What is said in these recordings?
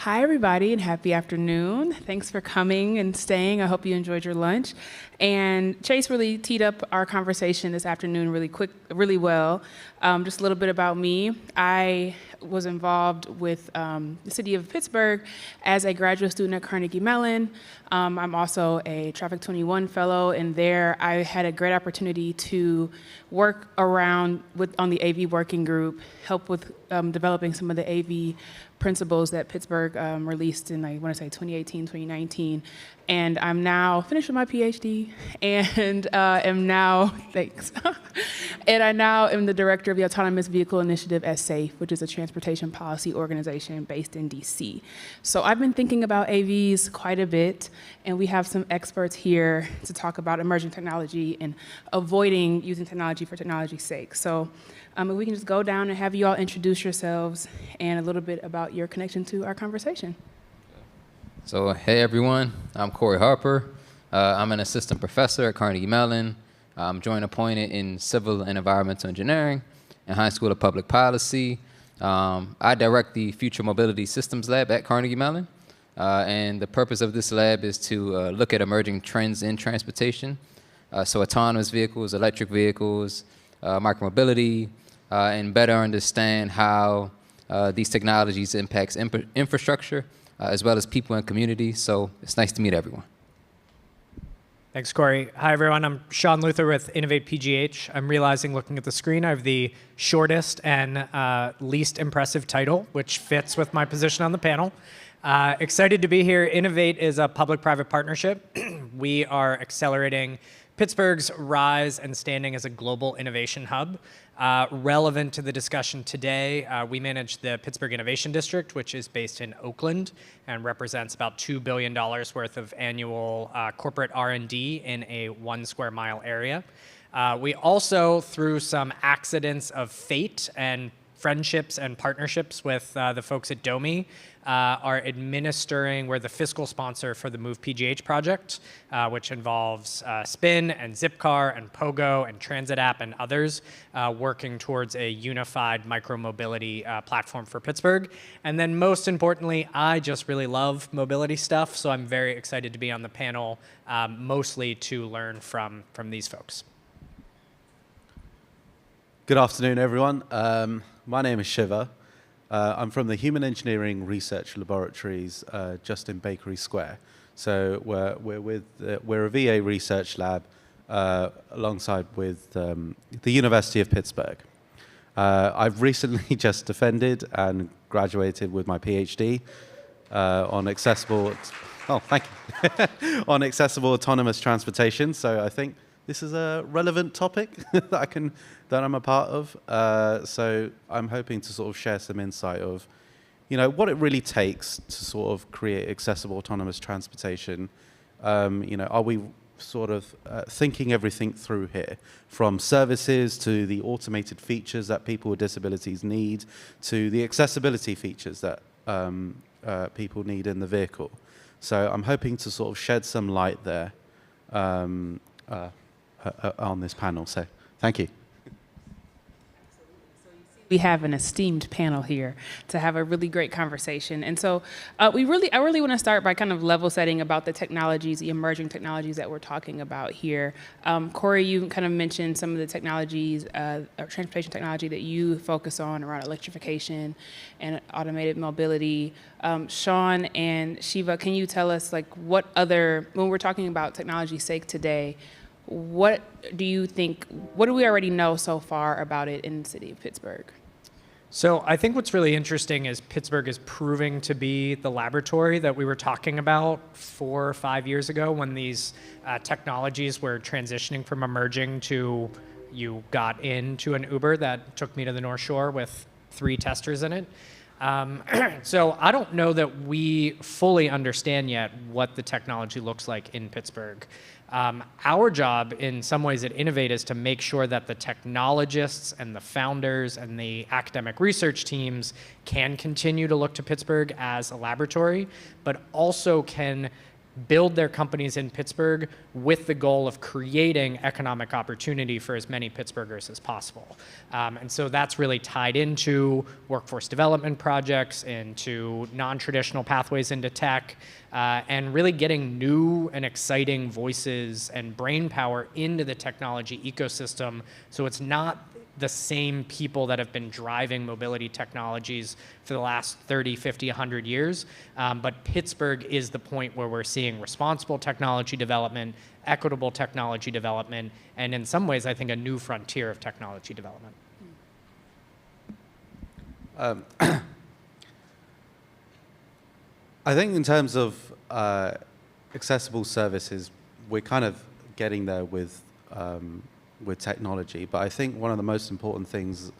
Hi, everybody, and happy afternoon. Thanks for coming and staying. I hope you enjoyed your lunch. And Chase really teed up our conversation this afternoon really well. Just a little bit about me. I was involved with the city of Pittsburgh as a graduate student at Carnegie Mellon. I'm also a Traffic 21 fellow, and there I had a great opportunity to work on the AV working group, help with developing some of the AV principles that Pittsburgh released in, I want to say, 2018, 2019. And I'm now finished with my PhD and am now, thanks. And I now am the director of the Autonomous Vehicle Initiative at SAFE, which is a transportation policy organization based in DC. So I've been thinking about AVs quite a bit, and we have some experts here to talk about emerging technology and avoiding using technology for technology's sake. So if we can just go down and have you all introduce yourselves and a little bit about your connection to our conversation. So, hey everyone, I'm Corey Harper. I'm an assistant professor at Carnegie Mellon. I'm joint appointed in Civil and Environmental Engineering and High School of Public Policy. I direct the Future Mobility Systems Lab at Carnegie Mellon. And the purpose of this lab is to look at emerging trends in transportation. So autonomous vehicles, electric vehicles, micromobility, and better understand how these technologies impacts infrastructure, as well as people and communities. So it's nice to meet everyone. Thanks, Corey. Hi, everyone. I'm Sean Luther with Innovate PGH. I'm realizing, looking at the screen, I have the shortest and least impressive title, which fits with my position on the panel. Excited to be here. Innovate is a public-private partnership. We are accelerating Pittsburgh's rise and standing as a global innovation hub. Relevant to the discussion today, we manage the Pittsburgh Innovation District, which is based in Oakland and represents about $2 billion worth of annual corporate R&D in a 1 square mile area. We also, through some accidents of fate and friendships and partnerships with the folks at DOMI, are administering, we're the fiscal sponsor for the Move PGH project, which involves Spin and Zipcar and Pogo and Transit App and others working towards a unified micromobility platform for Pittsburgh. And then most importantly, I just really love mobility stuff, so I'm very excited to be on the panel, mostly to learn from these folks. Good afternoon, everyone. My name is Shiva. I'm from the Human Engineering Research Laboratories just in Bakery Square. So we're a VA research lab alongside with the University of Pittsburgh. I've recently just defended and graduated with my PhD on accessible, on accessible autonomous transportation. So I think this is a relevant topic that I'm a part of. So I'm hoping to sort of share some insight of, what it really takes to sort of create accessible autonomous transportation. Are we sort of thinking everything through here, from services to the automated features that people with disabilities need, to the accessibility features that people need in the vehicle. So I'm hoping to sort of shed some light there on this panel. So thank you. We have an esteemed panel here to have a really great conversation. And so I really want to start by kind of level setting about the technologies, the emerging technologies that we're talking about here. Corey, you kind of mentioned some of the technologies, transportation technology that you focus on around electrification and automated mobility. Sean and Shiva, can you tell us what other, when we're talking about technology's sake today, what do you think, what do we already know so far about it in the city of Pittsburgh? So I think what's really interesting is Pittsburgh is proving to be the laboratory that we were talking about 4 or 5 years ago when these technologies were transitioning from emerging to you got into an Uber that took me to the North Shore with 3 testers in it. So I don't know that we fully understand yet what the technology looks like in Pittsburgh. Our job in some ways at Innovate is to make sure that the technologists and the founders and the academic research teams can continue to look to Pittsburgh as a laboratory, but also can build their companies in Pittsburgh with the goal of creating economic opportunity for as many Pittsburghers as possible. And so that's really tied into workforce development projects, into non-traditional pathways into tech, and really getting new and exciting voices and brain power into the technology ecosystem, so it's not the same people that have been driving mobility technologies for the last 30, 50, 100 years. But Pittsburgh is the point where we're seeing responsible technology development, equitable technology development, and in some ways, I think, a new frontier of technology development. I think in terms of accessible services, we're kind of getting there with technology. But I think one of the most important things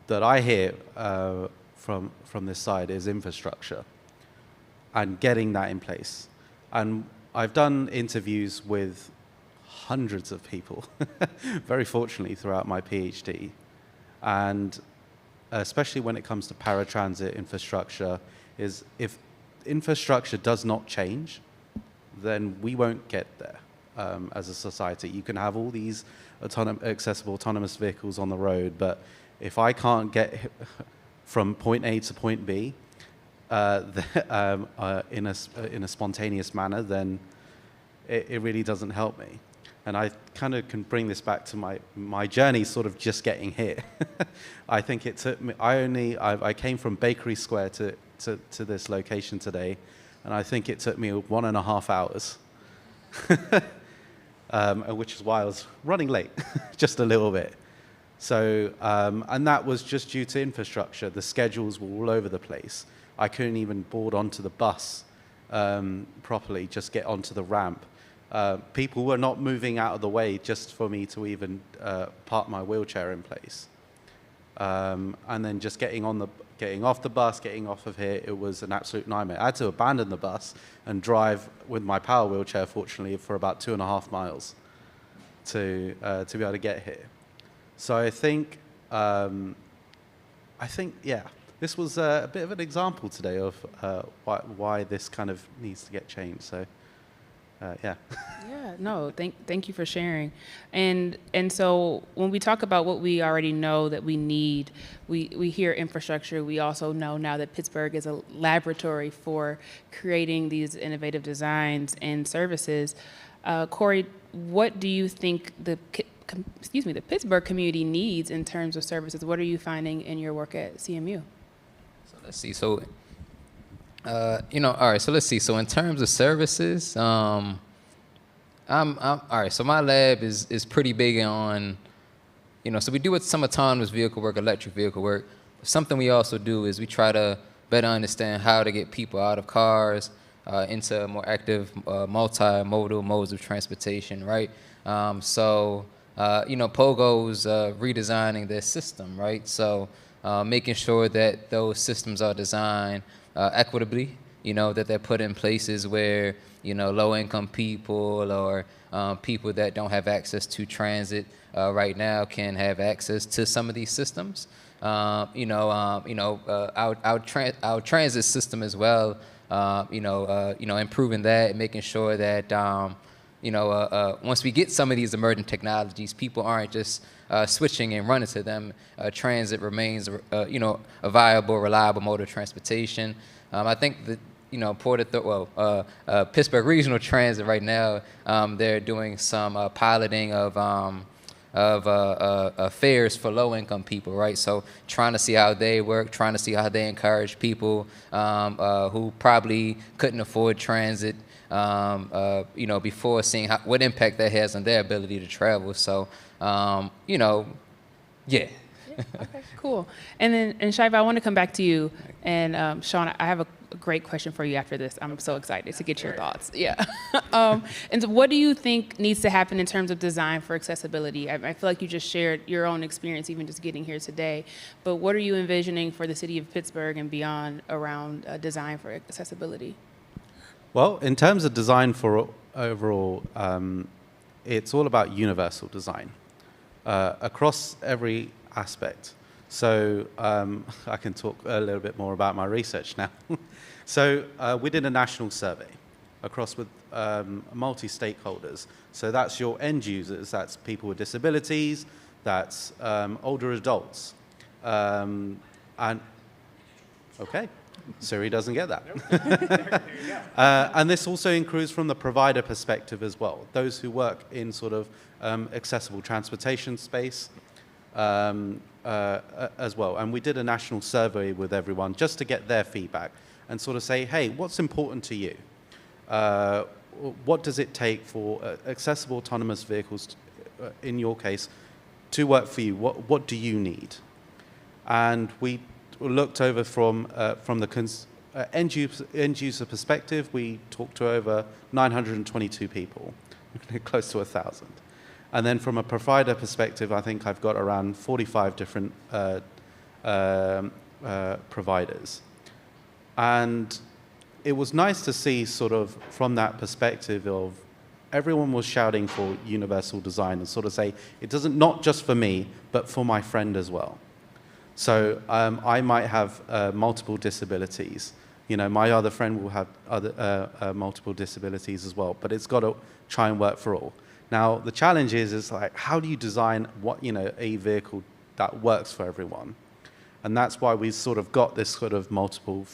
that I hear from this side is infrastructure and getting that in place. And I've done interviews with hundreds of people, very fortunately, throughout my PhD. And especially when it comes to paratransit infrastructure, is if infrastructure does not change, then we won't get there as a society. You can have all these accessible autonomous vehicles on the road, but if I can't get from point A to point B in a spontaneous manner, then it really doesn't help me. And I kind of can bring this back to my journey, sort of just getting here. I think it took me. I came from Bakery Square to this location today, and I think it took me 1.5 hours, which is why I was running late, just a little bit. So, and that was just due to infrastructure. The schedules were all over the place. I couldn't even board onto the bus properly, just get onto the ramp. People were not moving out of the way just for me to even park my wheelchair in place. And then just getting off the bus, getting off of here, it was an absolute nightmare. I had to abandon the bus and drive with my power wheelchair, fortunately, for about 2.5 miles to be able to get here. So I think, yeah, this was a bit of an example today of why this kind of needs to get changed. So. Yeah. Yeah, no, thank you for sharing. And so when we talk about what we already know that we need, we hear infrastructure. We also know now that Pittsburgh is a laboratory for creating these innovative designs and services. Corey, what do you think the Pittsburgh community needs in terms of services? What are you finding in your work at CMU? So let's see. So all right, so let's see. So in terms of services, I'm all right, so my lab is pretty big on, so we do some autonomous vehicle work, electric vehicle work. Something we also do is we try to better understand how to get people out of cars into more active multimodal modes of transportation, right? Pogo's redesigning their system, right? So making sure that those systems are designed equitably, that they're put in places where, low-income people or people that don't have access to transit right now can have access to some of these systems. Our transit system as well, improving that and making sure that, once we get some of these emerging technologies, people aren't just switching and running to them. Transit remains, a viable, reliable mode of transportation. I think that, Pittsburgh Regional Transit right now, they're doing some piloting of fares for low-income people, right? So trying to see how they work, trying to see how they encourage people who probably couldn't afford transit, before seeing what impact that has on their ability to travel. So, yeah. Okay, cool. And Shiva, I want to come back to you. And Sean, I have a great question for you after this. I'm so excited to get your thoughts. Yeah. And so what do you think needs to happen in terms of design for accessibility? I feel like you just shared your own experience, even just getting here today. But what are you envisioning for the city of Pittsburgh and beyond around design for accessibility? Well, in terms of design for overall, it's all about universal design across every aspect. So I can talk a little bit more about my research now. So we did a national survey across with multi-stakeholders. So that's your end users, that's people with disabilities, that's older adults. And okay, Siri doesn't get that. And this also includes from the provider perspective as well, those who work in sort of accessible transportation space as well. And we did a national survey with everyone just to get their feedback and sort of say, hey, what's important to you? What does it take for accessible autonomous vehicles, in your case, to work for you? What do you need? And we looked over from the end user perspective. We talked to over 922 people, close to 1,000. And then from a provider perspective, I think I've got around 45 different providers. And it was nice to see sort of from that perspective of everyone was shouting for universal design and sort of say, it doesn't, not just for me, but for my friend as well. So I might have multiple disabilities. You know, my other friend will have other multiple disabilities as well, but it's got to try and work for all. Now, the challenge is like, how do you design a vehicle that works for everyone? And that's why we sort of got this sort of multiple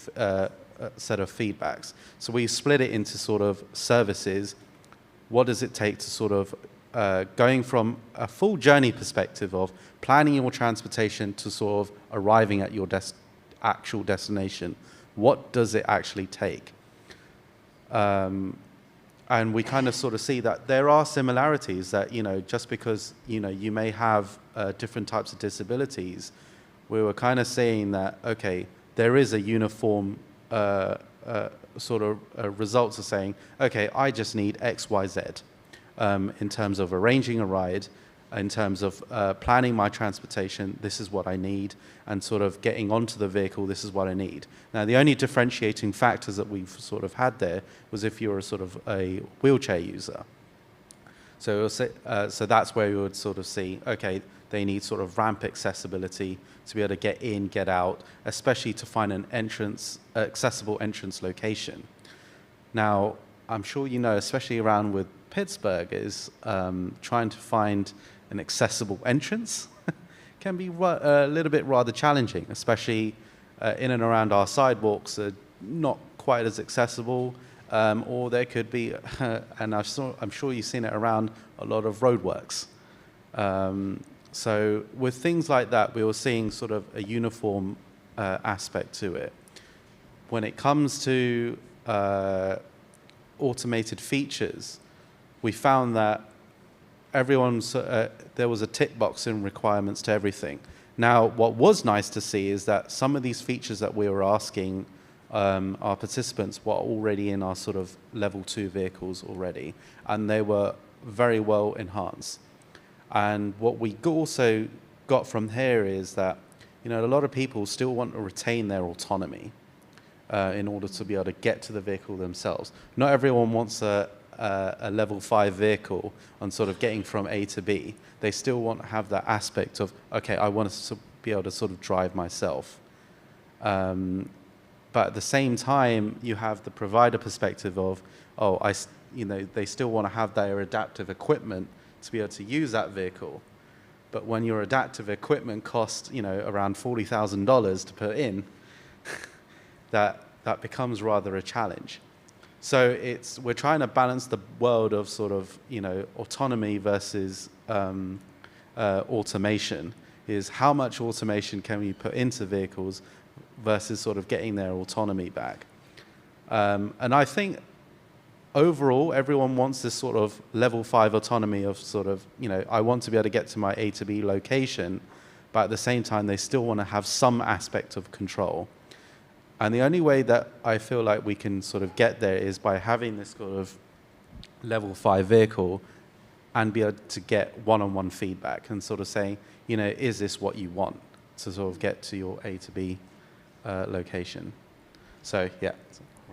set of feedbacks. So we split it into sort of services. What does it take to sort of going from a full journey perspective of planning your transportation to sort of arriving at your actual destination? What does it actually take? And we kind of sort of see that there are similarities that, just because, you may have different types of disabilities, we were kind of saying that, okay, there is a uniform sort of results of saying, okay, I just need X, Y, Z in terms of arranging a ride, in terms of planning my transportation, this is what I need, and sort of getting onto the vehicle, this is what I need. Now, the only differentiating factors that we've sort of had there was if you're a sort of a wheelchair user. So, so that's where we would sort of see, okay, they need sort of ramp accessibility to be able to get in, get out, especially to find an accessible entrance location. Now, I'm sure you know, especially around with Pittsburgh, is trying to find an accessible entrance can be a little bit rather challenging, especially in and around our sidewalks are not quite as accessible, or there could be, and I'm sure you've seen it around a lot of roadworks. So with things like that, we were seeing sort of a uniform aspect to it. When it comes to automated features, we found that there was a tick box in requirements to everything. Now, what was nice to see is that some of these features that we were asking our participants were already in our sort of level 2 vehicles already, and they were very well enhanced. And what we also got from here is that, a lot of people still want to retain their autonomy in order to be able to get to the vehicle themselves. Not everyone wants a level 5 vehicle on sort of getting from A to B. They still want to have that aspect of, okay, I want to be able to sort of drive myself. But at the same time, you have the provider perspective of, they still want to have their adaptive equipment to be able to use that vehicle. But when your adaptive equipment costs, around $40,000 to put in, that becomes rather a challenge. So we're trying to balance the world of sort of, autonomy versus automation. Is how much automation can we put into vehicles versus sort of getting their autonomy back. And I think overall, everyone wants this sort of level 5 autonomy of sort of, I want to be able to get to my A to B location, but at the same time, they still want to have some aspect of control. And the only way that I feel like we can sort of get there is by having this sort of level 5 vehicle and be able to get one-on-one feedback and sort of saying, is this what you want to sort of get to your A to B location? So, yeah.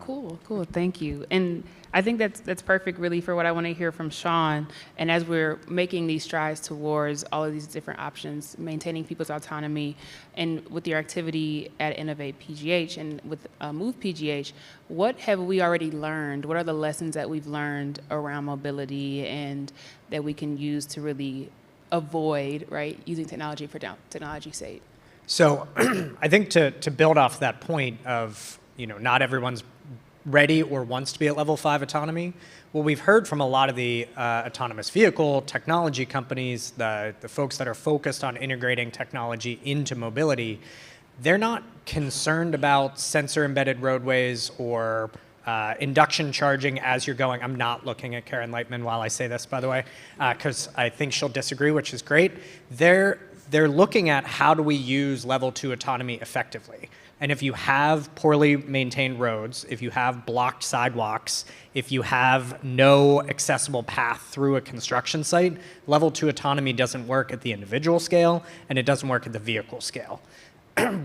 Cool, cool. Thank you. And I think that's perfect, really, for what I want to hear from Sean. And as we're making these strides towards all of these different options, maintaining people's autonomy, and with your activity at Innovate PGH and with Move PGH, what have we already learned? What are the lessons that we've learned around mobility and that we can use to really avoid, right, using technology for technology's sake? So I think to build off that point of, not everyone's ready or wants to be at level 5 autonomy, what we've heard from a lot of the autonomous vehicle technology companies, the folks that are focused on integrating technology into mobility, they're not concerned about sensor-embedded roadways or induction charging as you're going. I'm not looking at Karen Lightman while I say this, by the way, because I think she'll disagree, which is great. They're looking at how do we use level 2 autonomy effectively. And if you have poorly maintained roads, if you have blocked sidewalks, if you have no accessible path through a construction site, level 2 autonomy doesn't work at the individual scale, and it doesn't work at the vehicle scale.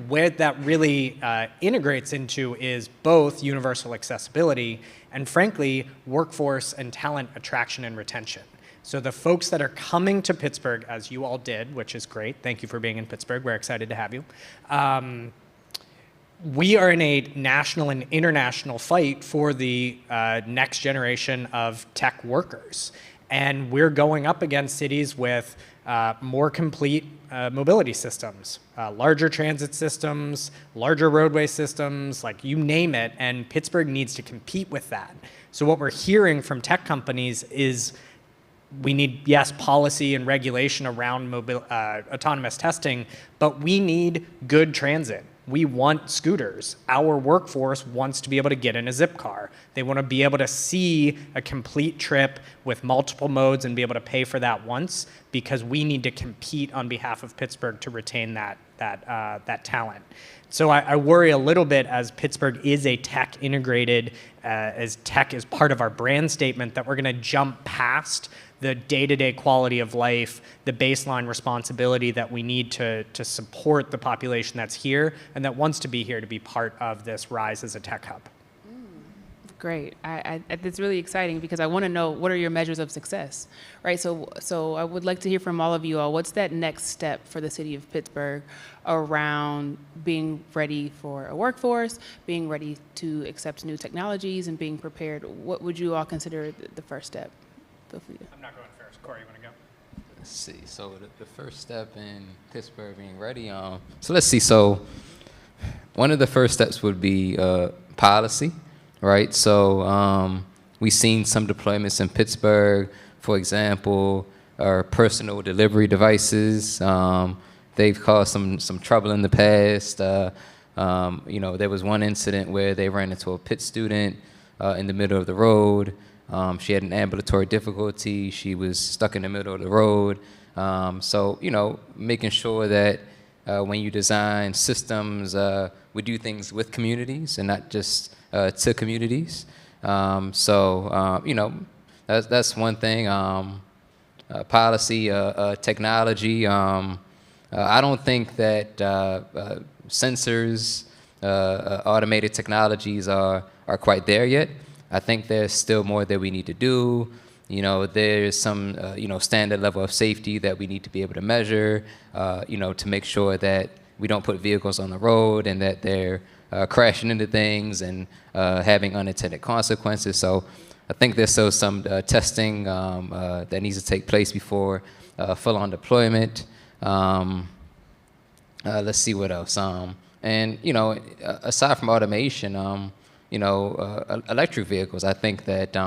Where that really integrates into is both universal accessibility and, frankly, workforce and talent attraction and retention. So the folks that are coming to Pittsburgh, as you all did, which is great, thank you for being in Pittsburgh, we're excited to have you. We are in a national and international fight for the next generation of tech workers. And we're going up against cities with more complete mobility systems, larger transit systems, larger roadway systems, like you name it, and Pittsburgh needs to compete with that. So what we're hearing from tech companies is we need, yes, policy and regulation around autonomous testing, but we need good transit. We want scooters. Our workforce wants to be able to get in a zip car. They want to be able to see a complete trip with multiple modes and be able to pay for that once, because we need to compete on behalf of Pittsburgh to retain that talent. So I worry a little bit, as Pittsburgh is a tech integrated, as tech is part of our brand statement, that we're going to jump past the day-to-day quality of life, the baseline responsibility that we need to support the population that's here and that wants to be here to be part of this rise as a tech hub. Great. It's really exciting because I want to know, what are your measures of success, right? So I would like to hear from all of you all. What's that next step for the city of Pittsburgh around being ready for a workforce, being ready to accept new technologies, and being prepared? What would you all consider the first step? I'm not going first. Corey, you want to go? Let's see. So the first step in Pittsburgh being ready. So let's see. So one of the first steps would be policy, right? So we've seen some deployments in Pittsburgh. For example, our personal delivery devices. They've caused some trouble in the past. There was one incident where they ran into a Pitt student in the middle of the road. She had an ambulatory difficulty. She was stuck in the middle of the road. So, making sure that when you design systems, we do things with communities and not just to communities. That's one thing. Policy, technology. I don't think that sensors, automated technologies are quite there yet. I think there's still more that we need to do. There's some, standard level of safety that we need to be able to measure, to make sure that we don't put vehicles on the road and that they're crashing into things and having unintended consequences. So I think there's still some testing that needs to take place before full-on deployment. Let's see what else. Aside from automation, electric vehicles. I think that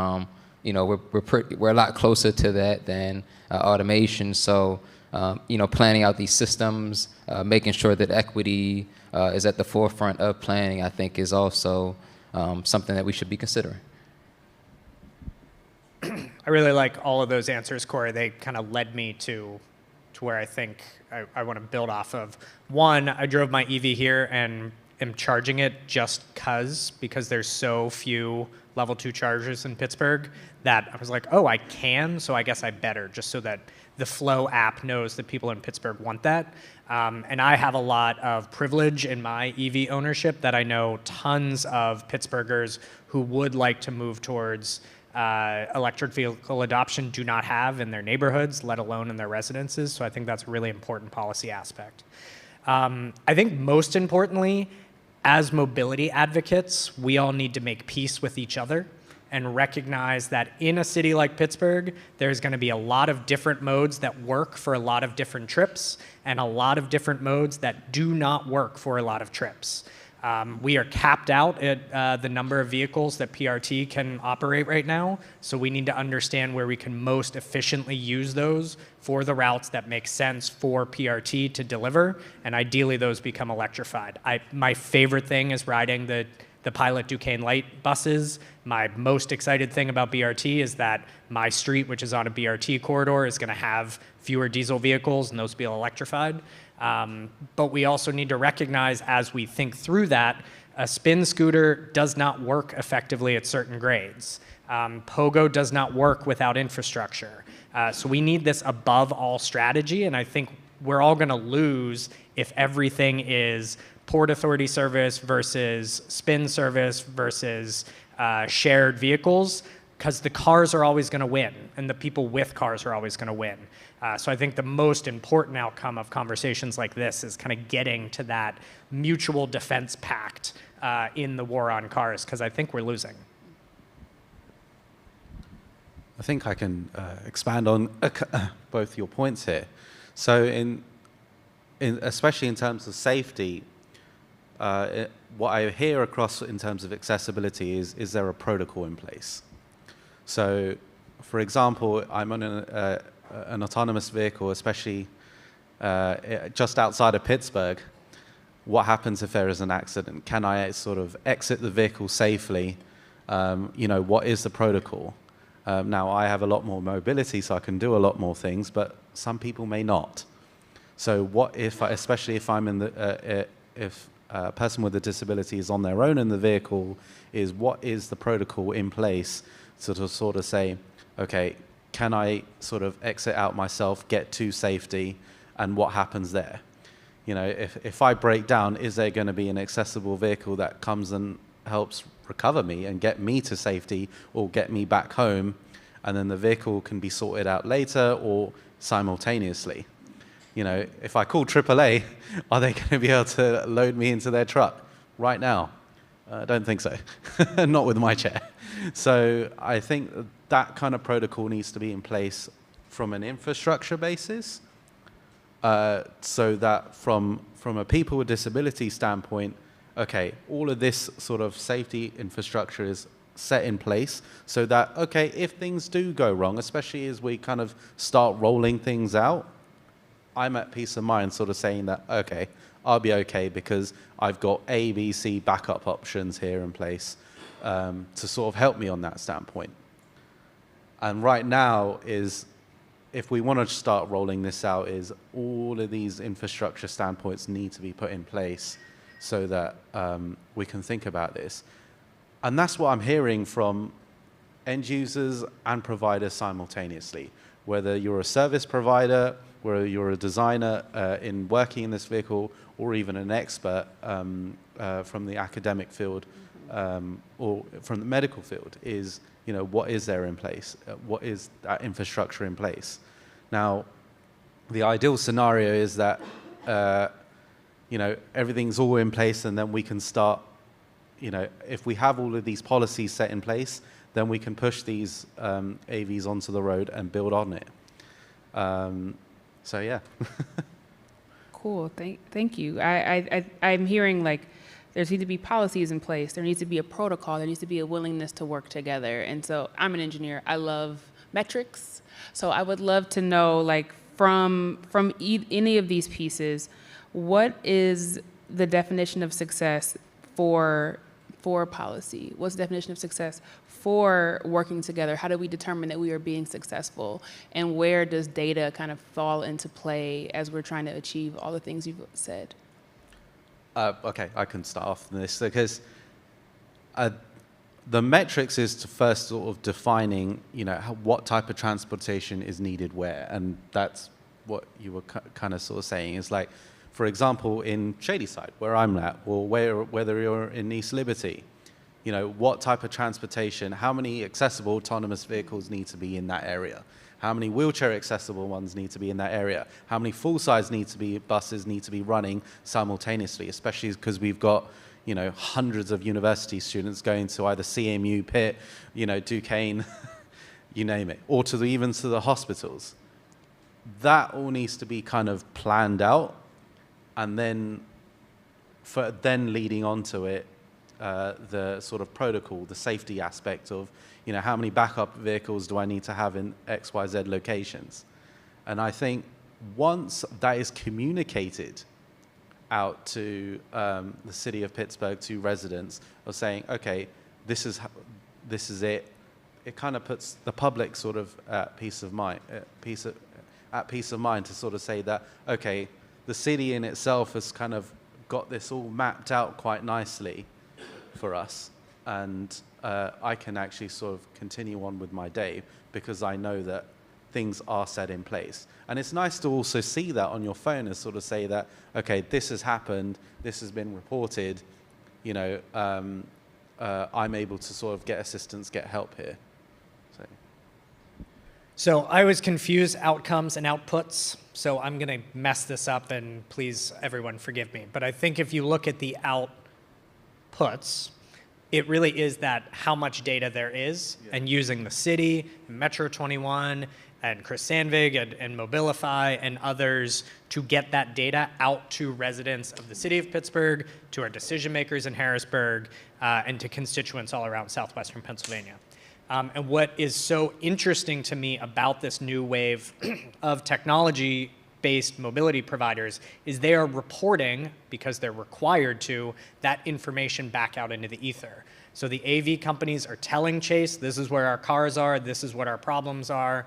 we're a lot closer to that than automation. So planning out these systems, making sure that equity is at the forefront of planning, I think, is also something that we should be considering. I really like all of those answers, Corey. They kind of led me to where I think I want to build off of. One, I drove my EV here, and am charging it just because there's so few level 2 chargers in Pittsburgh that I was like, oh, I can, so I guess I better, just so that the Flow app knows that people in Pittsburgh want that. And I have a lot of privilege in my EV ownership that I know tons of Pittsburghers who would like to move towards electric vehicle adoption do not have in their neighborhoods, let alone in their residences. So I think that's a really important policy aspect. I think most importantly, as mobility advocates, we all need to make peace with each other and recognize that in a city like Pittsburgh, there's going to be a lot of different modes that work for a lot of different trips and a lot of different modes that do not work for a lot of trips. We are capped out at the number of vehicles that PRT can operate right now, so we need to understand where we can most efficiently use those for the routes that make sense for PRT to deliver, and ideally those become electrified. My favorite thing is riding the Pilot Duquesne Light buses. My most excited thing about BRT is that my street, which is on a BRT corridor, is going to have fewer diesel vehicles, and those will be electrified. But we also need to recognize, as we think through that, a spin scooter does not work effectively at certain grades. Pogo does not work without infrastructure. So we need this above all strategy, and I think we're all going to lose if everything is Port Authority service versus spin service versus shared vehicles, because the cars are always going to win, and the people with cars are always going to win. So I think the most important outcome of conversations like this is kind of getting to that mutual defense pact in the war on cars, because I think we're losing. I think I can expand on both your points here. So especially in terms of safety, what I hear across in terms of accessibility is there a protocol in place? So, for example, I'm on an autonomous vehicle, especially just outside of Pittsburgh. What happens if there is an accident? Can I sort of exit the vehicle safely? What is the protocol? Now, I have a lot more mobility, so I can do a lot more things, but some people may not. So what if, especially if I'm if a person with a disability is on their own in the vehicle, what is the protocol in place to sort of say, okay, can I sort of exit out myself, get to safety, and what happens there? If I break down, is there going to be an accessible vehicle that comes and helps recover me and get me to safety or get me back home, and then the vehicle can be sorted out later or simultaneously? If I call AAA, are they going to be able to load me into their truck right now? I don't think so. Not with my chair. So I think that kind of protocol needs to be in place from an infrastructure basis, so that from a people with disability standpoint, okay, all of this sort of safety infrastructure is set in place so that, okay, if things do go wrong, especially as we kind of start rolling things out, I'm at peace of mind sort of saying that, okay, I'll be okay because I've got A, B, C backup options here in place to sort of help me on that standpoint. And right now is, if we want to start rolling this out, is all of these infrastructure standpoints need to be put in place so that we can think about this. And that's what I'm hearing from end users and providers simultaneously. Whether you're a service provider, whether you're a designer in working in this vehicle, or even an expert from the academic field or from the medical field, is what is there in place? What is that infrastructure in place? Now, the ideal scenario is that everything's all in place, and then we can start. If we have all of these policies set in place, then we can push these AVs onto the road and build on it. So yeah. Cool. Thank you. I'm hearing like there needs to be policies in place. There needs to be a protocol. There needs to be a willingness to work together. And so I'm an engineer. I love metrics. So I would love to know, like, from any of these pieces, what is the definition of success for policy? What's the definition of success for working together? How do we determine that we are being successful? And where does data kind of fall into play as we're trying to achieve all the things you've said? Okay, I can start off on this because the metrics is to first sort of defining, what type of transportation is needed where, and that's what you were kind of sort of saying. Is like, for example, in Shadyside, where I'm at, or whether you're in East Liberty, what type of transportation, how many accessible autonomous vehicles need to be in that area? How many wheelchair accessible ones need to be in that area? How many full-size buses need to be running simultaneously, especially because we've got, hundreds of university students going to either CMU, Pitt, Duquesne, you name it, or even to the hospitals. That all needs to be kind of planned out, and then leading on to it, the sort of protocol, the safety aspect of, how many backup vehicles do I need to have in XYZ locations? And I think once that is communicated out to the city of Pittsburgh, to residents, of saying, okay, this is it, it kind of puts the public sort of at peace of mind to sort of say that, okay, the city in itself has kind of got this all mapped out quite nicely for us, and I can actually sort of continue on with my day because I know that things are set in place. And it's nice to also see that on your phone and sort of say that, okay, this has happened, this has been reported, I'm able to sort of get assistance, get help here. So I was confused outcomes and outputs, so I'm going to mess this up, and please, everyone, forgive me. But I think if you look at the outputs, it really is that how much data there is, and using the city, Metro 21, and Chris Sandvig, and Mobilify, and others to get that data out to residents of the city of Pittsburgh, to our decision makers in Harrisburg, and to constituents all around southwestern Pennsylvania. And what is so interesting to me about this new wave of technology-based mobility providers is they are reporting, because they're required to, that information back out into the ether. So the AV companies are telling Chase, this is where our cars are, this is what our problems are.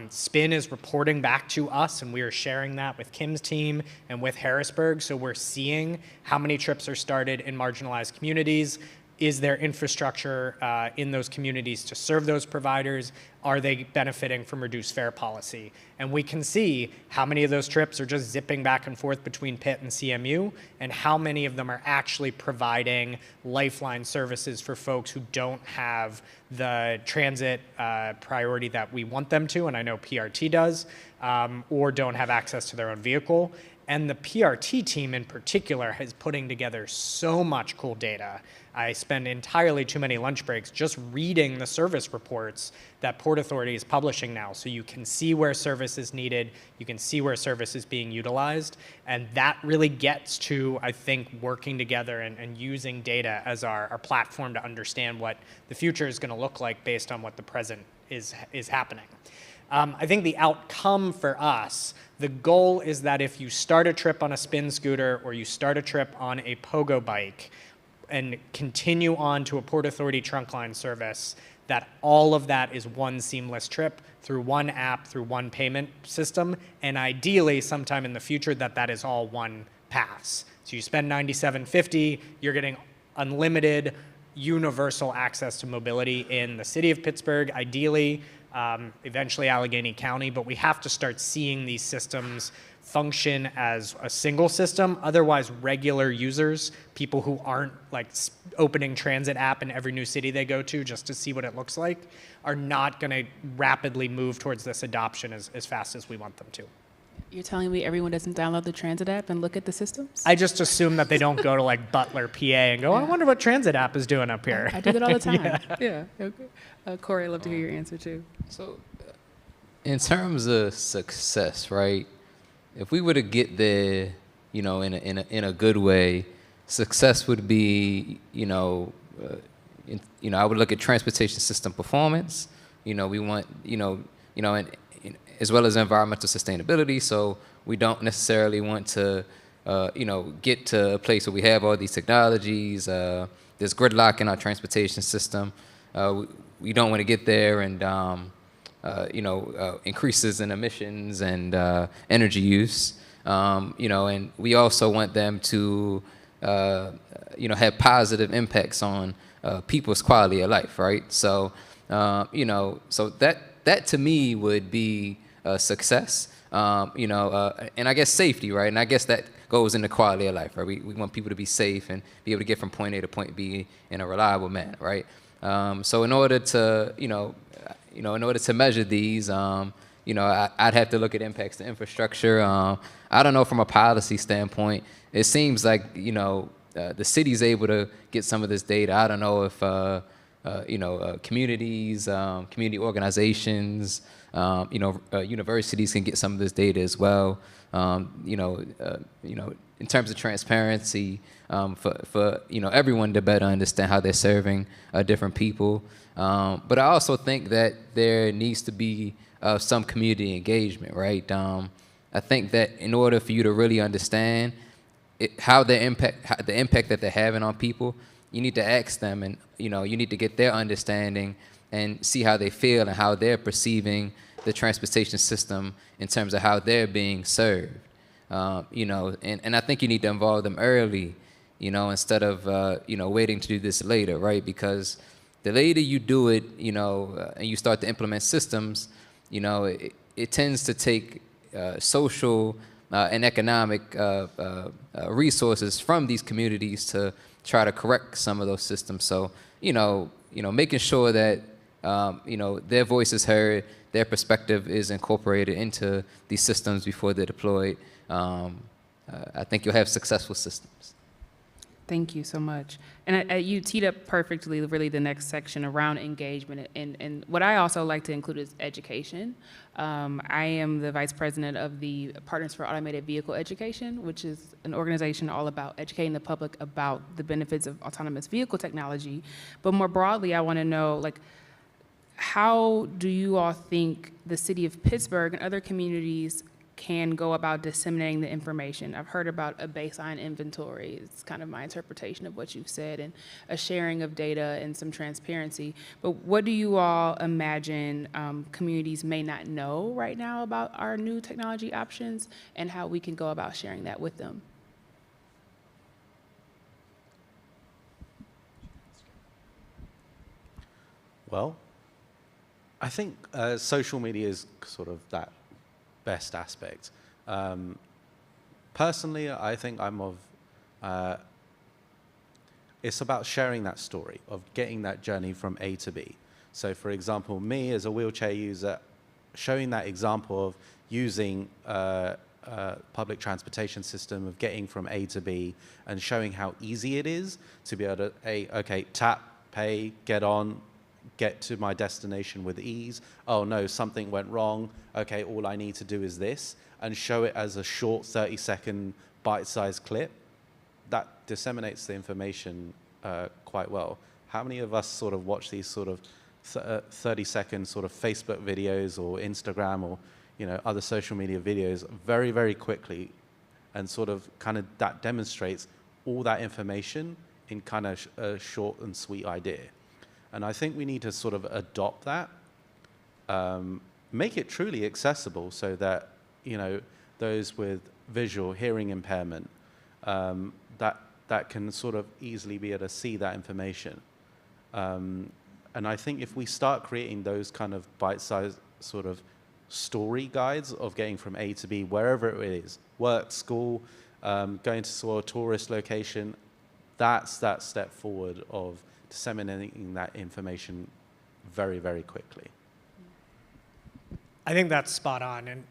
Spin is reporting back to us, and we are sharing that with Kim's team and with Harrisburg. So we're seeing how many trips are started in marginalized communities. Is there infrastructure in those communities to serve those providers? Are they benefiting from reduced fare policy? And we can see how many of those trips are just zipping back and forth between Pitt and CMU, and how many of them are actually providing lifeline services for folks who don't have the transit priority that we want them to, and I know PRT does, or don't have access to their own vehicle. And the PRT team in particular is putting together so much cool data. I spend entirely too many lunch breaks just reading the service reports that Port Authority is publishing now. So you can see where service is needed, you can see where service is being utilized, and that really gets to, I think, working together and using data as our platform to understand what the future is going to look like based on what the present is happening. I think the outcome for us, the goal is that if you start a trip on a spin scooter or you start a trip on a pogo bike and continue on to a Port Authority trunk line service, that all of that is one seamless trip through one app, through one payment system, and ideally sometime in the future that is all one pass. So you spend $97.50, you're getting unlimited universal access to mobility in the city of Pittsburgh, ideally, eventually Allegheny County, but we have to start seeing these systems function as a single system. Otherwise, regular users, people who aren't like opening transit app in every new city they go to just to see what it looks like, are not going to rapidly move towards this adoption as fast as we want them to. You're telling me everyone doesn't download the transit app and look at the systems? I just assume that they don't go to like Butler, PA and go, I wonder what transit app is doing up here. I do that all the time. Yeah. Okay. Corey, I'd love to hear your answer too. So, in terms of success, right? If we were to get there, in a good way, success would be, I would look at transportation system performance. We want, and as well as environmental sustainability. So we don't necessarily want to, get to a place where we have all these technologies. There's gridlock in our transportation system. We don't want to get there and, increases in emissions and energy use. And we also want them to have positive impacts on people's quality of life, right? So, so that to me would be a success, and I guess safety, right? And I guess that goes into quality of life, right? We want people to be safe and be able to get from point A to point B in a reliable manner, right? So in order to, in order to measure these, I'd have to look at impacts to infrastructure. I don't know, from a policy standpoint, it seems like, the city's able to get some of this data. I don't know if, communities, community organizations, universities can get some of this data as well. In terms of transparency, for everyone to better understand how they're serving different people. But I also think that there needs to be some community engagement, right? I think that in order for you to really understand the impact that they're having on people, you need to ask them, and you need to get their understanding and see how they feel and how they're perceiving the transportation system in terms of how they're being served. And I think you need to involve them early, instead of waiting to do this later, right? Because the later you do it, and you start to implement systems, it tends to take social and economic resources from these communities to try to correct some of those systems. So, making sure that their voice is heard, their perspective is incorporated into these systems before they're deployed. I think you'll have successful systems. Thank you so much. And you teed up perfectly, really, the next section around engagement. And what I also like to include is education. I am the vice president of the Partners for Automated Vehicle Education, which is an organization all about educating the public about the benefits of autonomous vehicle technology. But more broadly, I want to know, how do you all think the city of Pittsburgh and other communities can go about disseminating the information? I've heard about a baseline inventory. It's kind of my interpretation of what you've said, and a sharing of data and some transparency. But what do you all imagine communities may not know right now about our new technology options, and how we can go about sharing that with them? Well, I think social media is sort of that best aspect. Personally, I think I'm of, it's about sharing that story, of getting that journey from A to B. So for example, me as a wheelchair user, showing that example of using public transportation system, of getting from A to B, and showing how easy it is to be able to, tap, pay, get on, get to my destination with ease. Oh no, something went wrong. Okay, all I need to do is this, and show it as a short 30-second bite-sized clip. That disseminates the information quite well. How many of us sort of watch these sort of 30-second sort of Facebook videos or Instagram or other social media videos very, very quickly, and sort of kind of that demonstrates all that information in kind of a short and sweet idea. And I think we need to sort of adopt that, make it truly accessible so that, those with visual, hearing impairment, that can sort of easily be able to see that information. And I think if we start creating those kind of bite-sized sort of story guides of getting from A to B, wherever it is, work, school, going to a tourist location, that's that step forward of disseminating that information very, very quickly. I think that's spot on. And,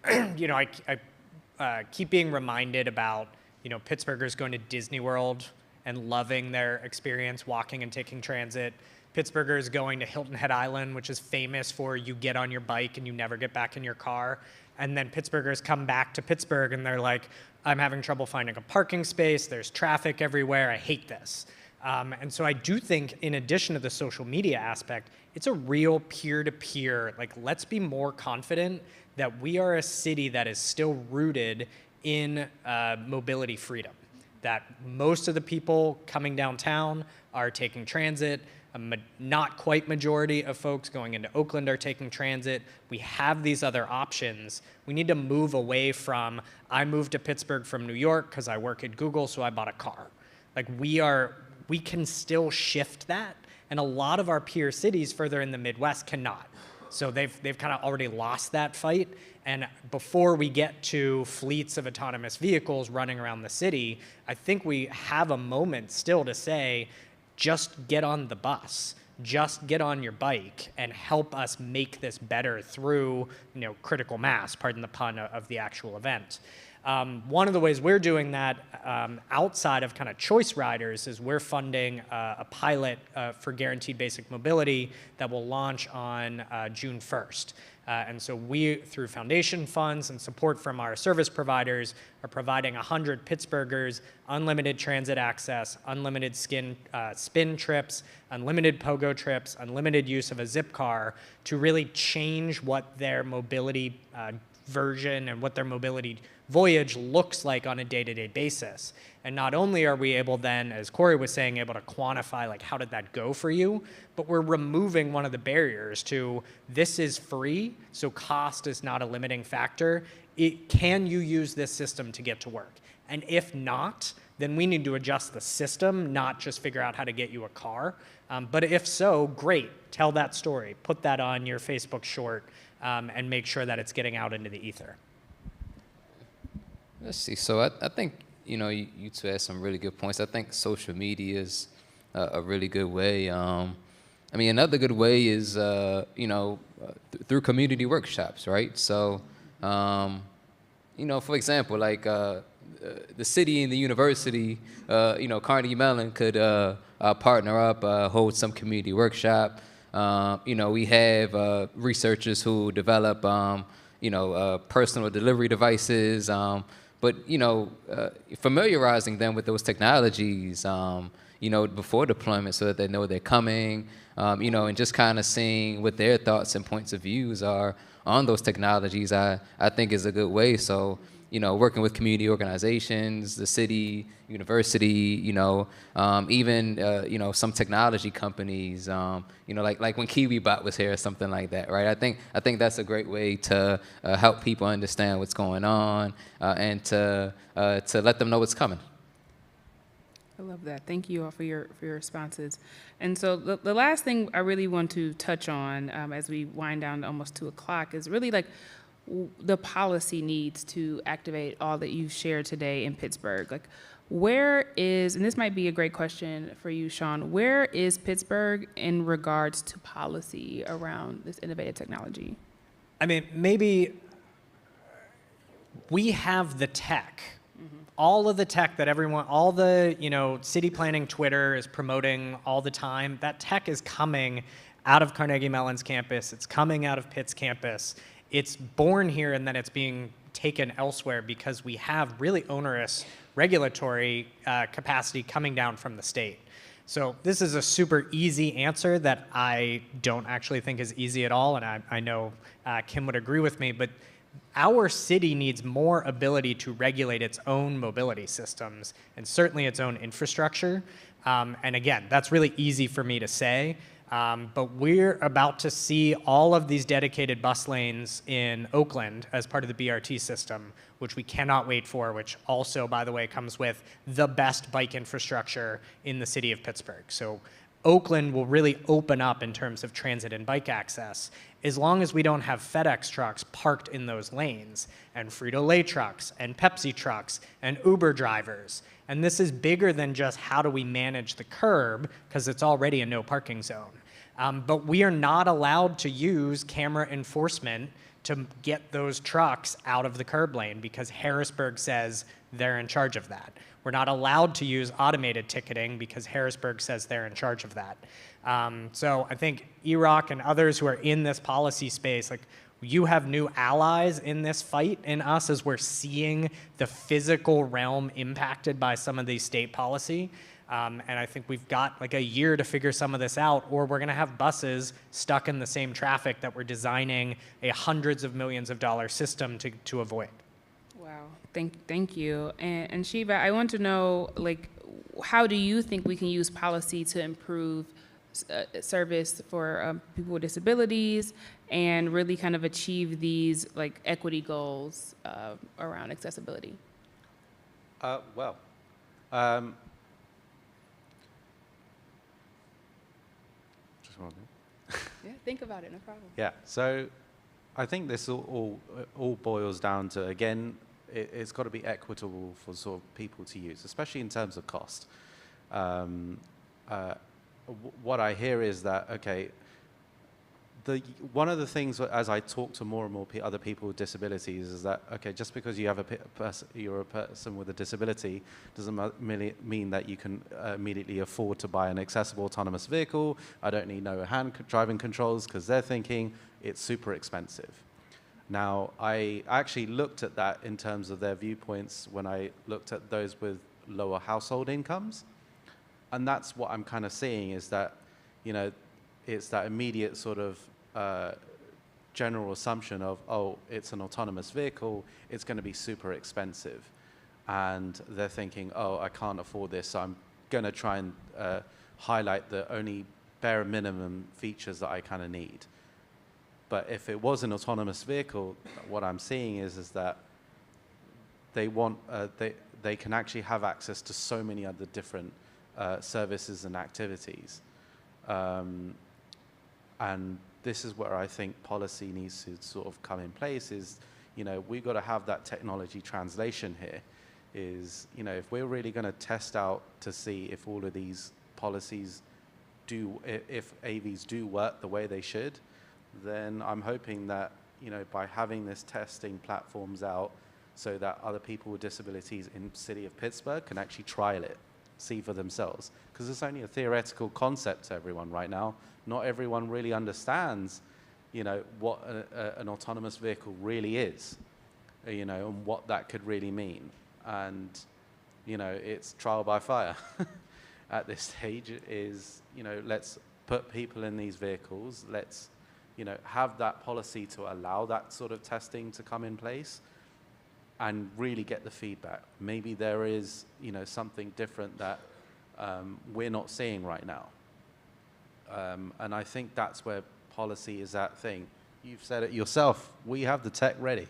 I keep being reminded about, Pittsburghers going to Disney World and loving their experience walking and taking transit. Pittsburghers going to Hilton Head Island, which is famous for you get on your bike and you never get back in your car. And then Pittsburghers come back to Pittsburgh and they're like, I'm having trouble finding a parking space. There's traffic everywhere. I hate this. And so I do think, in addition to the social media aspect, it's a real peer-to-peer, let's be more confident that we are a city that is still rooted in mobility freedom, that most of the people coming downtown are taking transit, not quite majority of folks going into Oakland are taking transit. We have these other options. We need to move away from, I moved to Pittsburgh from New York because I work at Google, so I bought a car. Like we can still shift that, and a lot of our peer cities further in the Midwest cannot. So they've kind of already lost that fight. And before we get to fleets of autonomous vehicles running around the city, I think we have a moment still to say, just get on the bus, just get on your bike and help us make this better through, critical mass, pardon the pun, of the actual event. One of the ways we're doing that outside of kind of choice riders is we're funding a pilot for guaranteed basic mobility that will launch on June 1st. And so we, through foundation funds and support from our service providers, are providing 100 Pittsburghers unlimited transit access, unlimited spin trips, unlimited pogo trips, unlimited use of a zip car to really change what their mobility version and what their mobility voyage looks like on a day-to-day basis. And not only are we able then, as Corey was saying, able to quantify like how did that go for you, but we're removing one of the barriers to this is free, so cost is not a limiting factor. Can you use this system to get to work? And if not, then we need to adjust the system, not just figure out how to get you a car. But if so, great, tell that story, put that on your Facebook short, and make sure that it's getting out into the ether. Let's see. So I think, you two had some really good points. I think social media is a really good way. Another good way is, through community workshops, right? So, for example, like the city and the university, Carnegie Mellon could partner up, hold some community workshop. We have researchers who develop, personal delivery devices, but familiarizing them with those technologies, before deployment so that they know they're coming, and just kind of seeing what their thoughts and points of views are on those technologies, I think is a good way. So, working with community organizations, the city, university, even, some technology companies, like when KiwiBot was here or something like that, right? I think that's a great way to help people understand what's going on and to let them know what's coming. I love that. Thank you all for your responses. And so the last thing I really want to touch on as we wind down to almost 2:00 is really like the policy needs to activate all that you've shared today in Pittsburgh. Like, where is, and this might be a great question for you, Sean, where is Pittsburgh in regards to policy around this innovative technology? Maybe we have the tech. All of the tech that all the, city planning Twitter is promoting all the time, that tech is coming out of Carnegie Mellon's campus. It's coming out of Pitt's campus. It's born here and then it's being taken elsewhere because we have really onerous regulatory capacity coming down from the state. So this is a super easy answer that I don't actually think is easy at all, and I know Kim would agree with me, but our city needs more ability to regulate its own mobility systems and certainly its own infrastructure. And again, that's really easy for me to say. But we're about to see all of these dedicated bus lanes in Oakland as part of the BRT system, which we cannot wait for, which also, by the way, comes with the best bike infrastructure in the city of Pittsburgh. So Oakland will really open up in terms of transit and bike access as long as we don't have FedEx trucks parked in those lanes and Frito-Lay trucks and Pepsi trucks and Uber drivers. And this is bigger than just how do we manage the curb, because it's already a no parking zone. But we are not allowed to use camera enforcement to get those trucks out of the curb lane because Harrisburg says they're in charge of that. We're not allowed to use automated ticketing because Harrisburg says they're in charge of that. So I think EROC and others who are in this policy space, like, you have new allies in this fight in us as we're seeing the physical realm impacted by some of these state policy. And I think we've got like a year to figure some of this out, or we're going to have buses stuck in the same traffic that we're designing a hundreds of millions of dollar system to avoid. Wow, thank you. And Shiva, I want to know, like, how do you think we can use policy to improve service for people with disabilities and really kind of achieve these like equity goals around accessibility? Yeah, think about it, no problem. Yeah, so I think this all boils down to, again, it's got to be equitable for sort of people to use, especially in terms of cost. What I hear is that, okay, one of the things as I talk to more and more other people with disabilities is that, okay, just because you have you're a person with a disability doesn't mean that you can immediately afford to buy an accessible autonomous vehicle. I don't need no driving controls, because they're thinking it's super expensive. Now, I actually looked at that in terms of their viewpoints when I looked at those with lower household incomes. And that's what I'm kind of seeing, is that, you know, it's that immediate sort of general assumption of, oh, it's an autonomous vehicle, it's going to be super expensive. And they're thinking, oh, I can't afford this, so I'm going to try and highlight the only bare minimum features that I kind of need. But if it was an autonomous vehicle, what I'm seeing is that they want, they can actually have access to so many other different services and activities. And this is where I think policy needs to sort of come in place, is, you know, we've got to have that technology translation here. Is, you know, if we're really going to test out to see if all of these policies do, if AVs do work the way they should, then I'm hoping that, you know, by having this testing platforms out so that other people with disabilities in the city of Pittsburgh can actually trial it, see for themselves. Because it's only a theoretical concept to everyone right now. Not everyone really understands, you know, what an autonomous vehicle really is, you know, and what that could really mean. And, you know, it's trial by fire at this stage. Is, you know, let's put people in these vehicles. Let's, you know, have that policy to allow that sort of testing to come in place and really get the feedback. Maybe there is, you know, something different that we're not seeing right now. And I think that's where policy is that thing. You've said it yourself. We have the tech ready.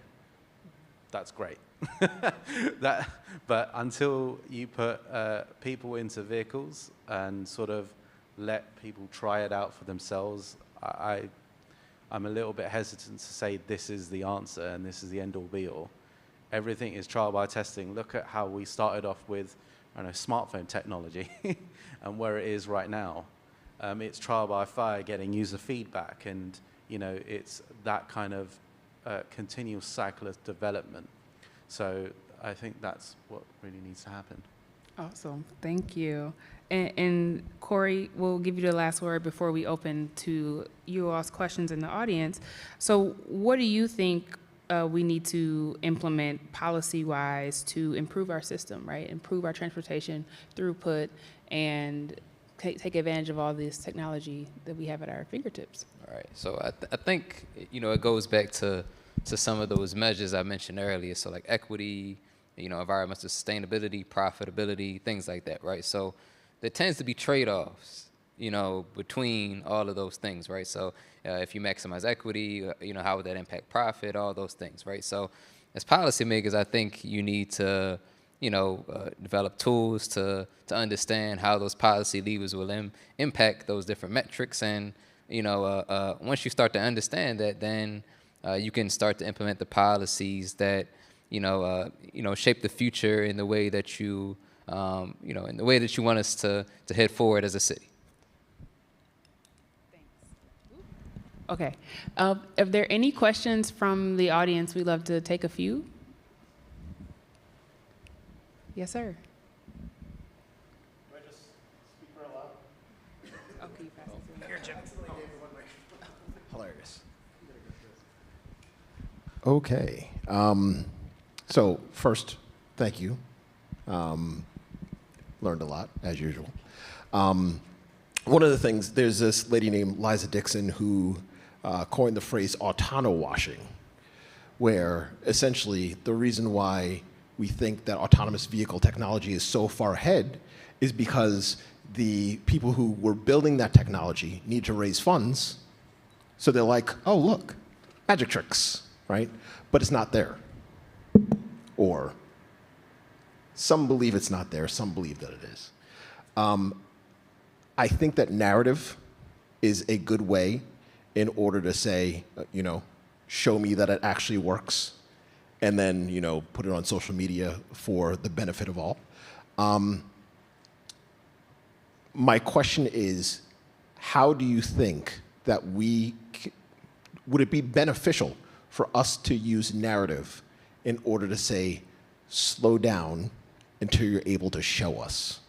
That's great. But until you put people into vehicles and sort of let people try it out for themselves, I'm a little bit hesitant to say this is the answer and this is the end-all be-all. Everything is trial by testing. Look at how we started off with, I don't know, smartphone technology and where it is right now. It's trial by fire, getting user feedback, and, you know, it's that kind of continual cycle of development. So I think that's what really needs to happen. Awesome, thank you. And Corey, we'll give you the last word before we open to you all's questions in the audience. So what do you think we need to implement policy-wise to improve our system, right? Improve our transportation throughput and take advantage of all this technology that we have at our fingertips. All right. So I think, you know, it goes back to some of those measures I mentioned earlier. So like equity, you know, environmental sustainability, profitability, things like that, right? So there tends to be trade-offs, you know, between all of those things, right? So if you maximize equity, you know, how would that impact profit, all those things, right? So as policymakers, I think you need to, you know, develop tools to understand how those policy levers will impact those different metrics. And, you know, once you start to understand that, then you can start to implement the policies that, you know, shape the future in the way that you, you know, in the way that you want us to head forward as a city. Okay. If there are any questions from the audience, we'd love to take a few. Yes, sir. Do I just speak real loud? Okay, pass it to me. Here, Jim. Hilarious. Okay. So first, thank you. Learned a lot, as usual. One of the things, there's this lady named Liza Dixon who coined the phrase autono-washing, where essentially the reason why we think that autonomous vehicle technology is so far ahead is because the people who were building that technology need to raise funds. So they're like, oh, look, magic tricks, right? But it's not there. Or some believe it's not there, some believe that it is. I think that narrative is a good way in order to say, show me that it actually works, and then, put it on social media for the benefit of all. My question is, how do you think that would it be beneficial for us to use narrative in order to say, slow down until you're able to show us?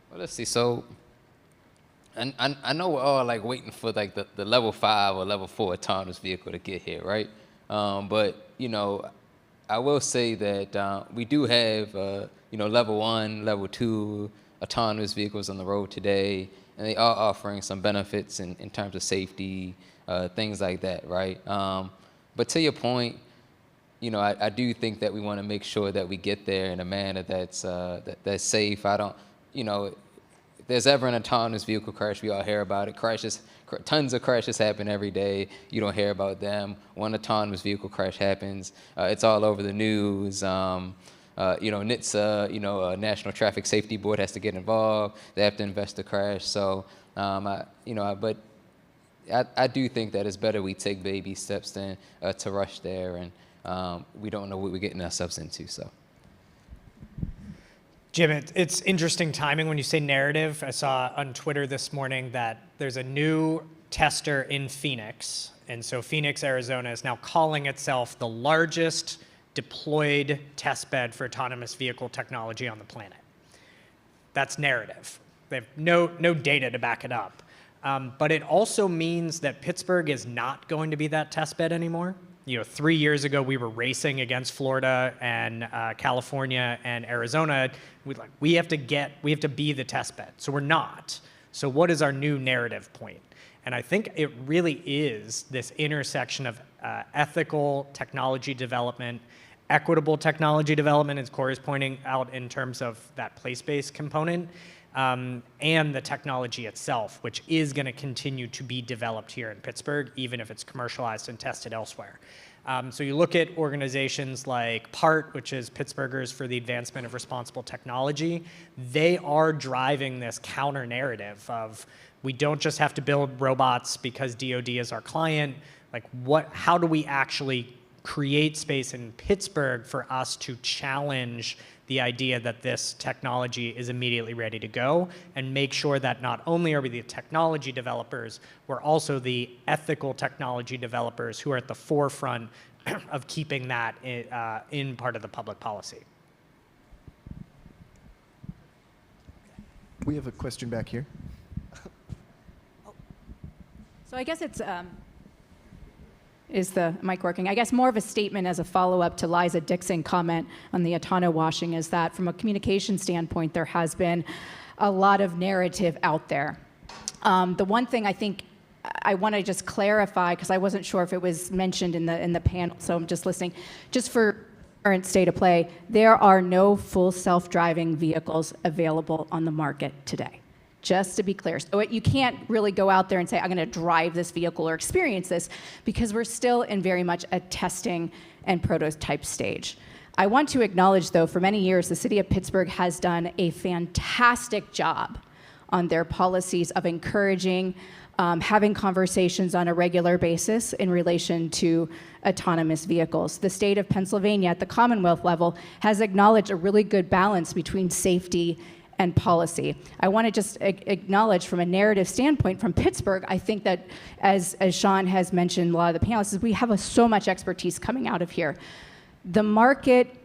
Well, let's see. So, I know we're all like waiting for like the level 5 or level 4 autonomous vehicle to get here, right? But I will say that we do have level 1, level 2 autonomous vehicles on the road today, and they are offering some benefits in terms of safety, things like that, right? But to your point, I do think that we want to make sure that we get there in a manner that's safe. I don't, if there's ever an autonomous vehicle crash, we all hear about it. Tons of crashes happen every day. You don't hear about them. One autonomous vehicle crash happens, it's all over the news. NHTSA, National Traffic Safety Board has to get involved. They have to invest the crash. So, but I do think that it's better we take baby steps than to rush there, and we don't know what we're getting ourselves into. So. Jim, it's interesting timing when you say narrative. I saw on Twitter this morning that there's a new tester in Phoenix. And so Phoenix, Arizona is now calling itself the largest deployed testbed for autonomous vehicle technology on the planet. That's narrative. They have no data to back it up. But it also means that Pittsburgh is not going to be that testbed anymore. 3 years ago, we were racing against Florida and California and Arizona. We have to be the test bed. So we're not. So what is our new narrative point? And I think it really is this intersection of ethical technology development, equitable technology development, as Corey's pointing out in terms of that place-based component, and the technology itself, which is going to continue to be developed here in Pittsburgh, even if it's commercialized and tested elsewhere. So you look at organizations like PART, which is Pittsburghers for the Advancement of Responsible Technology. They are driving this counter narrative of we don't just have to build robots because DoD is our client. How do we actually create space in Pittsburgh for us to challenge the idea that this technology is immediately ready to go, and make sure that not only are we the technology developers, we're also the ethical technology developers who are at the forefront of keeping that in part of the public policy. We have a question back here. So I guess it's, is the mic working? I guess more of a statement as a follow-up to Liza Dixon's comment on the autono washing is that from a communication standpoint, there has been a lot of narrative out there. The one thing I think I want to just clarify, because I wasn't sure if it was mentioned in the panel, so I'm just listening. Just for current state of play, there are no full self-driving vehicles available on the market today. Just to be clear. So you can't really go out there and say, I'm going to drive this vehicle or experience this, because we're still in very much a testing and prototype stage. I want to acknowledge, though, for many years, the city of Pittsburgh has done a fantastic job on their policies of encouraging, having conversations on a regular basis in relation to autonomous vehicles. The state of Pennsylvania at the Commonwealth level has acknowledged a really good balance between safety and policy. I want to just acknowledge from a narrative standpoint from Pittsburgh, I think that as Sean has mentioned, a lot of the panelists, is we have so much expertise coming out of here. The market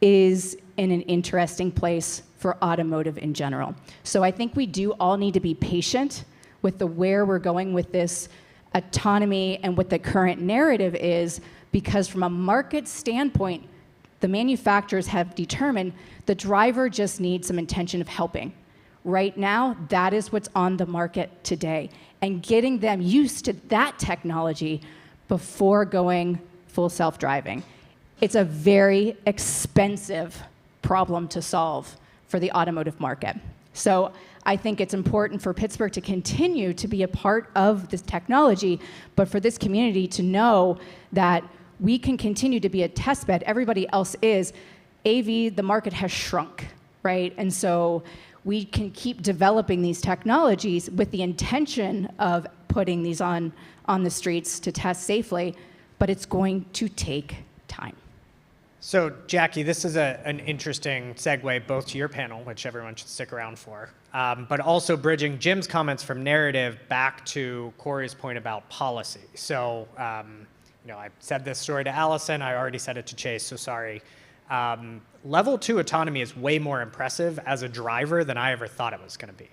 is in an interesting place for automotive in general. So I think we do all need to be patient with where we're going with this autonomy and what the current narrative is, because from a market standpoint, the manufacturers have determined the driver just needs some intention of helping. Right now, that is what's on the market today. And getting them used to that technology before going full self-driving. It's a very expensive problem to solve for the automotive market. So I think it's important for Pittsburgh to continue to be a part of this technology, but for this community to know that we can continue to be a test bed. Everybody else is. AV, the market has shrunk, right? And so we can keep developing these technologies with the intention of putting these on the streets to test safely, but it's going to take time. So, Jackie, this is an interesting segue both to your panel, which everyone should stick around for, but also bridging Jim's comments from narrative back to Corey's point about policy. So, I said this story to Allison. I already said it to Chase, so sorry. Level 2 autonomy is way more impressive as a driver than I ever thought it was going to be.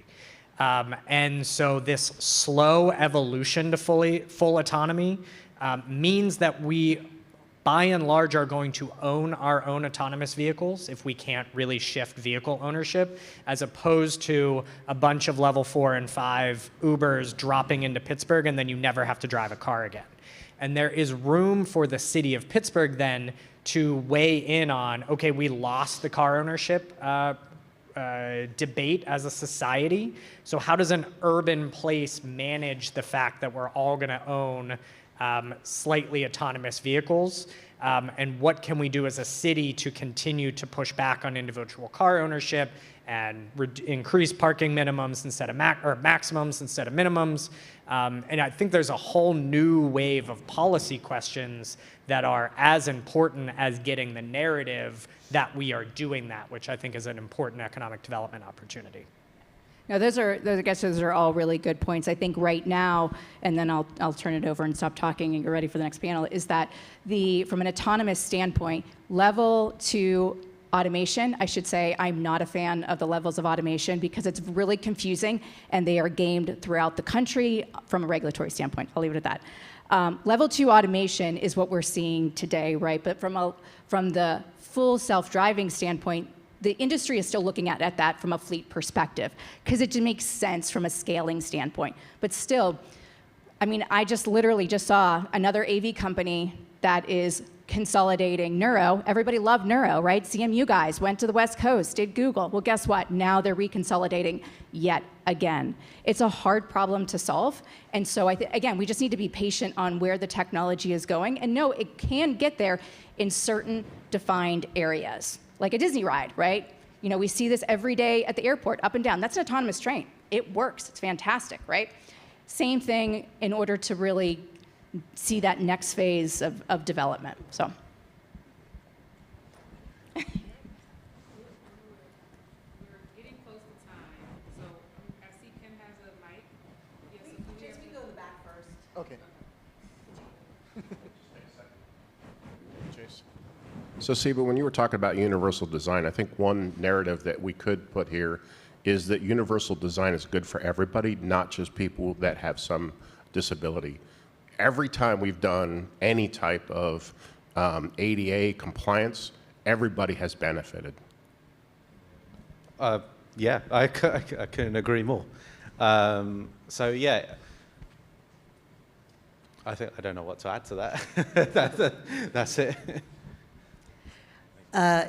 And so this slow evolution to full autonomy means that we, by and large, are going to own our own autonomous vehicles if we can't really shift vehicle ownership, as opposed to a bunch of level 4 and 5 Ubers dropping into Pittsburgh and then you never have to drive a car again. And there is room for the city of Pittsburgh then to weigh in on, okay, we lost the car ownership debate as a society. So how does an urban place manage the fact that we're all going to own slightly autonomous vehicles? And what can we do as a city to continue to push back on individual car ownership and increase parking minimums instead of maximums instead of minimums? And I think there's a whole new wave of policy questions that are as important as getting the narrative that we are doing that, which I think is an important economic development opportunity. Now, I guess those are all really good points. I think right now, and then I'll turn it over and stop talking and get ready for the next panel, is that from an autonomous standpoint, level 2 automation, I should say, I'm not a fan of the levels of automation because it's really confusing and they are gamed throughout the country from a regulatory standpoint. I'll leave it at that. Level 2 automation is what we're seeing today, right? But from the full self-driving standpoint, the industry is still looking at that from a fleet perspective because it makes sense from a scaling standpoint. But still, I mean, I literally just saw another AV company that is consolidating Neuro. Everybody loved Neuro, right? CMU guys went to the West Coast, did Google. Well, guess what? Now they're reconsolidating yet again. It's a hard problem to solve. And so, again, we just need to be patient on where the technology is going. And no, it can get there in certain defined areas, like a Disney ride, right? You know, we see this every day at the airport, up and down. That's an autonomous train. It works. It's fantastic, right? Same thing in order to really see that next phase of development. So. We're getting close to time, so I see Kim has a mic. Yes, so Chase, we go to the back first. Okay. Chase. So, Siva, when you were talking about universal design, I think one narrative that we could put here is that universal design is good for everybody, not just people that have some disability. Every time we've done any type of ADA compliance, everybody has benefited. Yeah, I couldn't agree more. So yeah, I don't know what to add to that. That's it.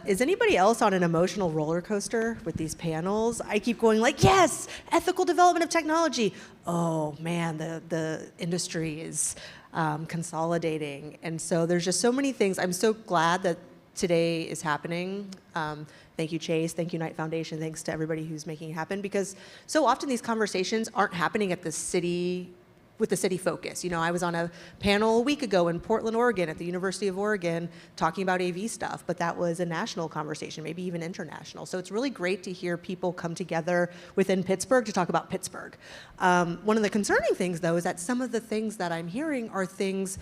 Is anybody else on an emotional roller coaster with these panels? I keep going like, yes, ethical development of technology. Oh man, the industry is consolidating. And so there's just so many things. I'm so glad that today is happening. Thank you, Chase. Thank you, Knight Foundation. Thanks to everybody who's making it happen, because so often these conversations aren't happening at the city, with the city focus. You know, I was on a panel a week ago in Portland, Oregon at the University of Oregon talking about AV stuff, but that was a national conversation, maybe even international. So it's really great to hear people come together within Pittsburgh to talk about Pittsburgh. One of the concerning things, though, is that some of the things that I'm hearing are things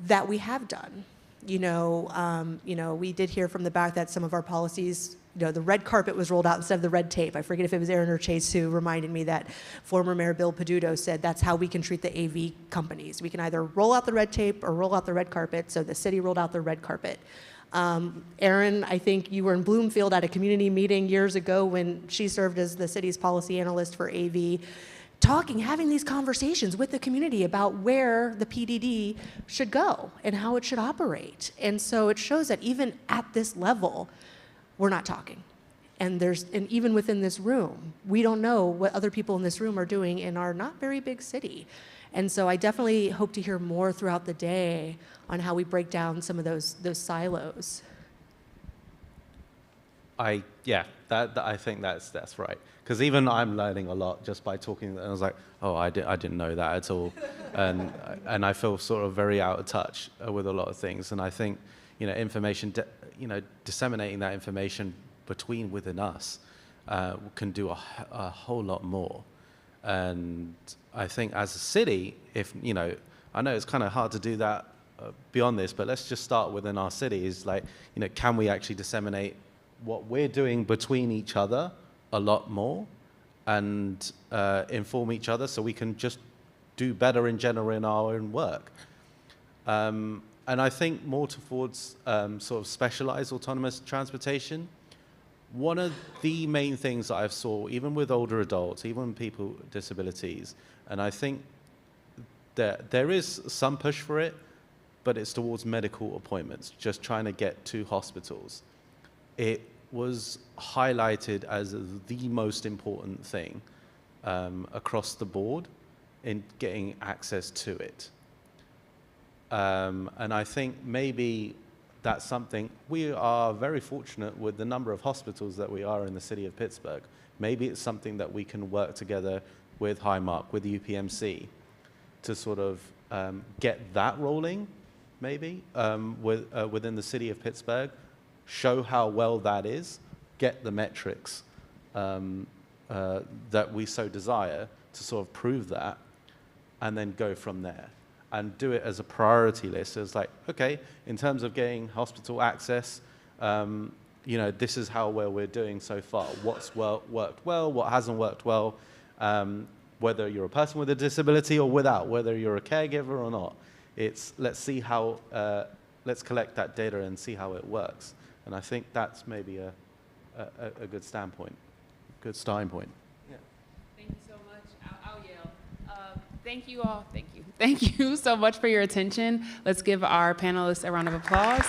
that we have done. You know, we did hear from the back that some of our policies, you know, the red carpet was rolled out instead of the red tape. I forget if it was Aaron or Chase who reminded me that former Mayor Bill Peduto said that's how we can treat the AV companies. We can either roll out the red tape or roll out the red carpet. So the city rolled out the red carpet. Aaron, I think you were in Bloomfield at a community meeting years ago when she served as the city's policy analyst for AV, having these conversations with the community about where the PDD should go and how it should operate. And so it shows that even at this level, we're not talking. And even within this room, we don't know what other people in this room are doing in our not very big city. And so I definitely hope to hear more throughout the day on how we break down some of those silos. I think that's right. Because even I'm learning a lot just by talking. And I was like, oh, I didn't know that at all, and I feel sort of very out of touch with a lot of things. And I think, information, disseminating that information within us can do a whole lot more. And I think as a city, I know it's kind of hard to do that beyond this, but let's just start within our cities. Like, can we actually disseminate what we're doing between each other a lot more and inform each other so we can just do better in general in our own work? And I think more towards sort of specialized autonomous transportation. One of the main things that I've saw, even with older adults, even people with disabilities, and I think that there is some push for it, but it's towards medical appointments, just trying to get to hospitals. It was highlighted as the most important thing across the board in getting access to it. And I think maybe that's something, we are very fortunate with the number of hospitals that we are in the city of Pittsburgh. Maybe it's something that we can work together with Highmark, with UPMC, to sort of get that rolling, maybe, within the city of Pittsburgh, show how well that is, get the metrics that we so desire to sort of prove that, and then go from there. And do it as a priority list. It's like, okay, in terms of getting hospital access, this is how well we're doing so far. What's worked well, what hasn't worked well, whether you're a person with a disability or without, whether you're a caregiver or not. Let's see how, let's collect that data and see how it works. And I think that's maybe a good standpoint, good starting point. Yeah. Thank you so much. I'll yell. Thank you all. Thank you. Thank you so much for your attention. Let's give our panelists a round of applause.